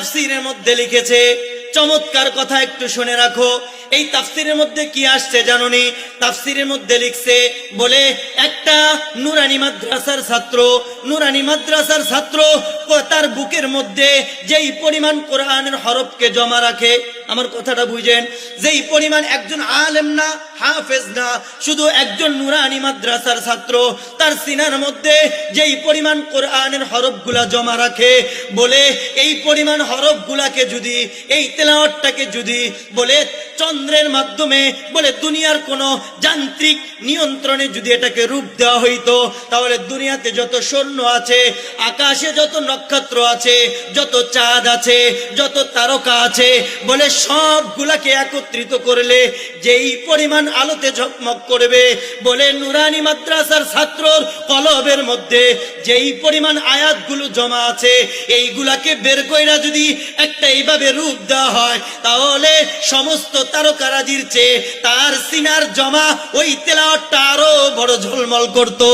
তাফসীরের মধ্যে লিখেছে, চমৎকার কথা, একটু শুনে রাখো। এই তাফসীরের মধ্যে কি আসছে জানোনি? তাফসীরের মধ্যে লিখছে, বলে একটা নুরানি মাদ্রাসার ছাত্র তার বুকের মধ্যে যেই পরিমাণ কোরআনের হরফকে জমা রাখে, আমার কথাটা বুঝেন, যেই পরিমাণ একজন আলেম না, হাফেজ না, শুধু একজন নুরানি মাদ্রাসার ছাত্র তার সিনার মধ্যে যেই পরিমাণ কোরআনের হরফগুলা জমা রাখে, বলে এই পরিমাণ হরফগুলাকে যদি, এই তেলাওয়াতটাকে যদি বলে চন্দ্রের মাধ্যমে, বলে দুনিয়ার কোন যান্ত্রিক নিয়ন্ত্রণে যদি এটাকে রূপ দেওয়া হইতো, তাহলে দুনিয়াতে যত সৈন্য আছে, আকাশে যত নক্ষত্র আছে, যত চাঁদ আছে, যত তারকা আছে, বলে সবগুলাকে একত্রিত করলে যেই পরিমাণ আলোতে ঝকমক করবে, বলে নুরানি মাদ্রাসার ছাত্রর কলবের মধ্যে যেই পরিমাণ আয়াতগুলো জমা আছে, এইগুলাকে বের কইরা যদি একটা এইভাবে রূপ দেওয়া হয়, তাহলে সমস্ত তারকারাজির চেয়ে তার সিনার জমা ওই তেলাওয়াতটা আরো বড় ঝলমল করতো।